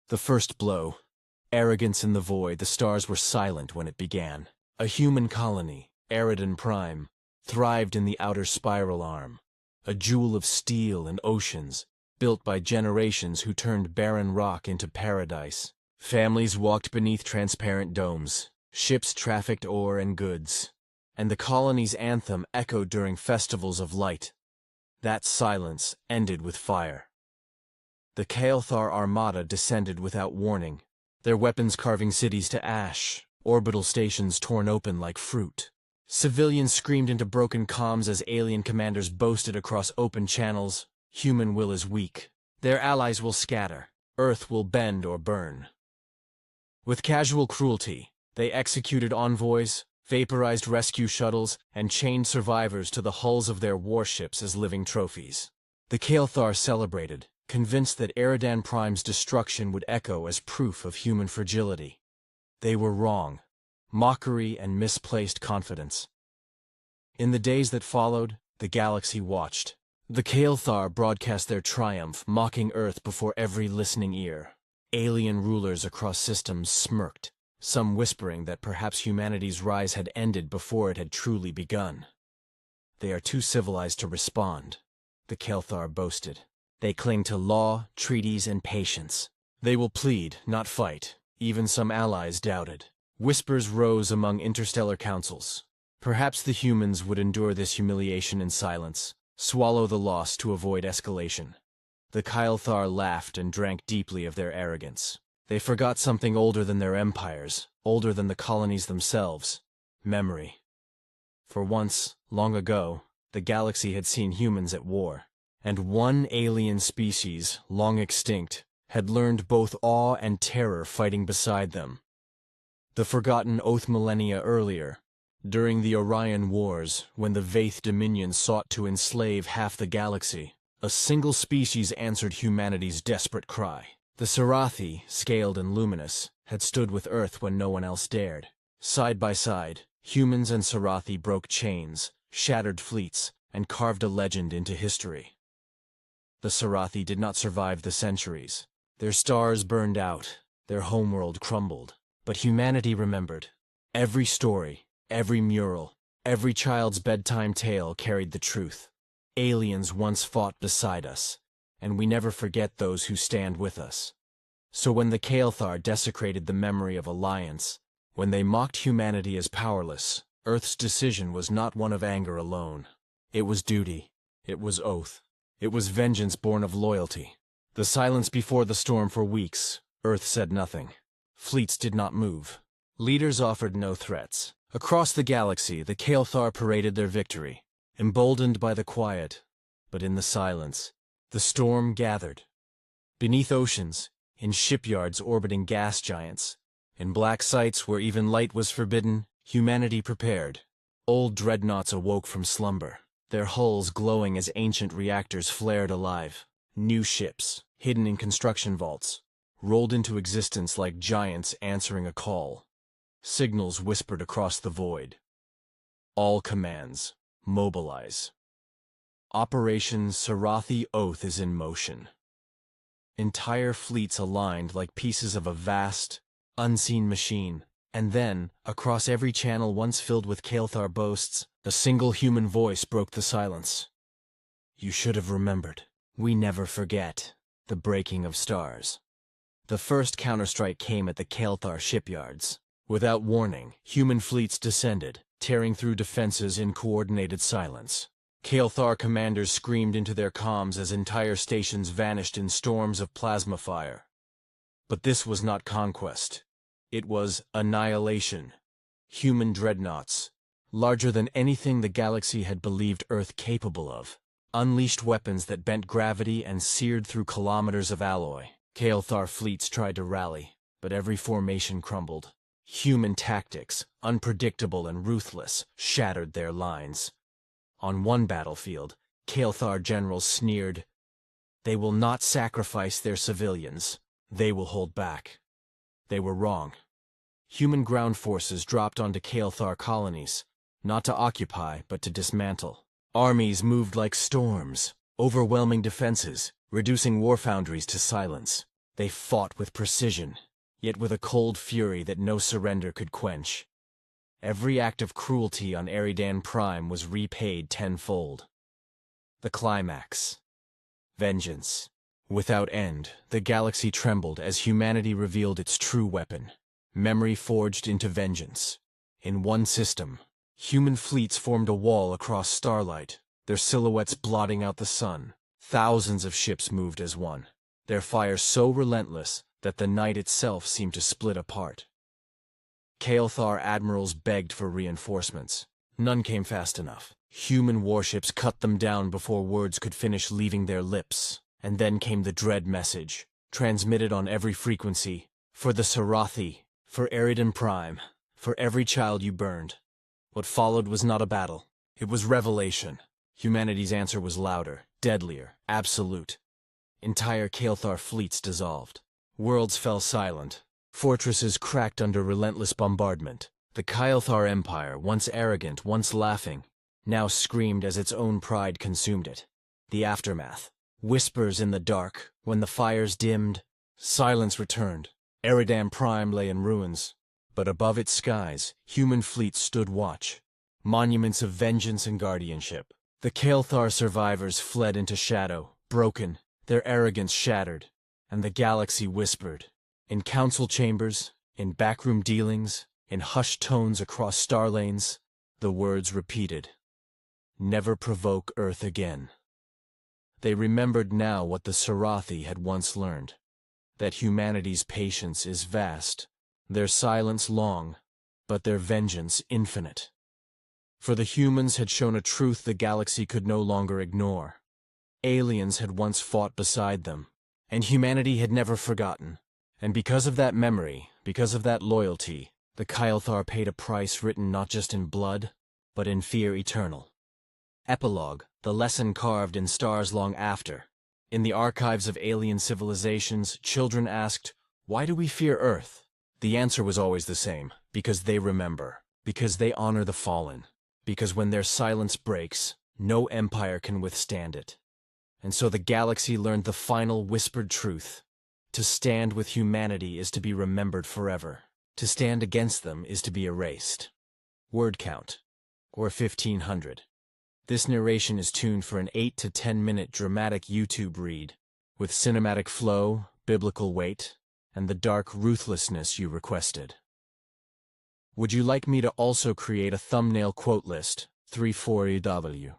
The first blow. Arrogance in the void, the stars were silent when it began. A human colony, arid and prime, thrived in the outer spiral arm. A jewel of steel and oceans, built by generations who turned barren rock into paradise. Families walked beneath transparent domes. Ships trafficked ore and goods. And the colony's anthem echoed during festivals of light. That silence ended with fire. The Kael'thar armada descended without warning, their weapons carving cities to ash, orbital stations torn open like fruit. Civilians screamed into broken comms as alien commanders boasted across open channels, "Human will is weak. Their allies will scatter. Earth will bend or burn." With casual cruelty, they executed envoys, vaporized rescue shuttles, and chained survivors to the hulls of their warships as living trophies. The Kael'thar celebrated, convinced that Eridan Prime's destruction would echo as proof of human fragility. They were wrong. Mockery and misplaced confidence. In the days that followed, the galaxy watched. The Kael'thar broadcast their triumph, mocking Earth before every listening ear. Alien rulers across systems smirked, some whispering that perhaps humanity's rise had ended before it had truly begun. "They are too civilized to respond," the Kael'thar boasted. "They cling to law, treaties, and patience. They will plead, not fight." Even some allies doubted. Whispers rose among interstellar councils. Perhaps the humans would endure this humiliation in silence, swallow the loss to avoid escalation. The Kael'thar laughed and drank deeply of their arrogance. They forgot something older than their empires, older than the colonies themselves: memory. For once, long ago, the galaxy had seen humans at war. And one alien species, long extinct, had learned both awe and terror fighting beside them. The forgotten Oath millennia earlier, during the Orion Wars, when the Vaith Dominion sought to enslave half the galaxy, a single species answered humanity's desperate cry. The Sarathi, scaled and luminous, had stood with Earth when no one else dared. Side by side, humans and Sarathi broke chains, shattered fleets, and carved a legend into history. The Sarathi did not survive the centuries. Their stars burned out, their homeworld crumbled. But humanity remembered. Every story, every mural, every child's bedtime tale carried the truth. Aliens once fought beside us, and we never forget those who stand with us. So when the Kael'thar desecrated the memory of alliance, when they mocked humanity as powerless, Earth's decision was not one of anger alone. It was duty. It was oath. It was vengeance born of loyalty. The silence before the storm for weeks, Earth said nothing. Fleets did not move. Leaders offered no threats. Across the galaxy, the Kael'thar paraded their victory, emboldened by the quiet. But in the silence, the storm gathered. Beneath oceans, in shipyards orbiting gas giants, in black sites where even light was forbidden, humanity prepared. Old dreadnoughts awoke from slumber, their hulls glowing as ancient reactors flared alive. New ships, hidden in construction vaults, rolled into existence like giants answering a call. Signals whispered across the void. All commands, mobilize. Operation Sarathi Oath is in motion. Entire fleets aligned like pieces of a vast, unseen machine. And then, across every channel once filled with Kael'thar boasts, a single human voice broke the silence. "You should have remembered. We never forget. The breaking of stars." The first counterstrike came at the Kael'thar shipyards. Without warning, human fleets descended, tearing through defenses in coordinated silence. Kael'thar commanders screamed into their comms as entire stations vanished in storms of plasma fire. But this was not conquest. It was annihilation. Human dreadnoughts, larger than anything the galaxy had believed Earth capable of, unleashed weapons that bent gravity and seared through kilometers of alloy. Kael'thar fleets tried to rally, but every formation crumbled. Human tactics, unpredictable and ruthless, shattered their lines. On one battlefield, Kael'thar generals sneered, "They will not sacrifice their civilians. They will hold back." They were wrong. Human ground forces dropped onto Kael'thar colonies, not to occupy, but to dismantle. Armies moved like storms, overwhelming defenses, reducing war foundries to silence. They fought with precision, yet with a cold fury that no surrender could quench. Every act of cruelty on Eridan Prime was repaid tenfold. The climax. Vengeance. Without end, the galaxy trembled as humanity revealed its true weapon. Memory forged into vengeance. In one system, human fleets formed a wall across starlight, their silhouettes blotting out the sun. Thousands of ships moved as one, their fire so relentless that the night itself seemed to split apart. Kael'thar admirals begged for reinforcements. None came fast enough. Human warships cut them down before words could finish leaving their lips. And then came the dread message, transmitted on every frequency. For the Sarathi, for Eridan Prime, for every child you burned. What followed was not a battle. It was revelation. Humanity's answer was louder, deadlier, absolute. Entire Kael'thar fleets dissolved. Worlds fell silent. Fortresses cracked under relentless bombardment. The Kael'thar Empire, once arrogant, once laughing, now screamed as its own pride consumed it. The aftermath. Whispers in the dark. When the fires dimmed, silence returned. Eridan Prime lay in ruins. But above its skies, human fleets stood watch. Monuments of vengeance and guardianship. The Kael'thar survivors fled into shadow, broken, their arrogance shattered. And the galaxy whispered. In council chambers, in backroom dealings, in hushed tones across star lanes, the words repeated. Never provoke Earth again. They remembered now what the Sarathi had once learned. That humanity's patience is vast, their silence long, but their vengeance infinite. For the humans had shown a truth the galaxy could no longer ignore. Aliens had once fought beside them, and humanity had never forgotten. And because of that memory, because of that loyalty, the Kael'thar paid a price written not just in blood, but in fear eternal. Epilogue, the lesson carved in stars long after. In the archives of alien civilizations, children asked, "Why do we fear Earth?" The answer was always the same: because they remember, because they honor the fallen, because when their silence breaks, no empire can withstand it. And so the galaxy learned the final whispered truth. To stand with humanity is to be remembered forever. To stand against them is to be erased. Word count, or 1500. This narration is tuned for an 8 to 10 minute dramatic YouTube read, with cinematic flow, biblical weight, and the dark ruthlessness you requested. Would you like me to also create a thumbnail quote list, 34EW?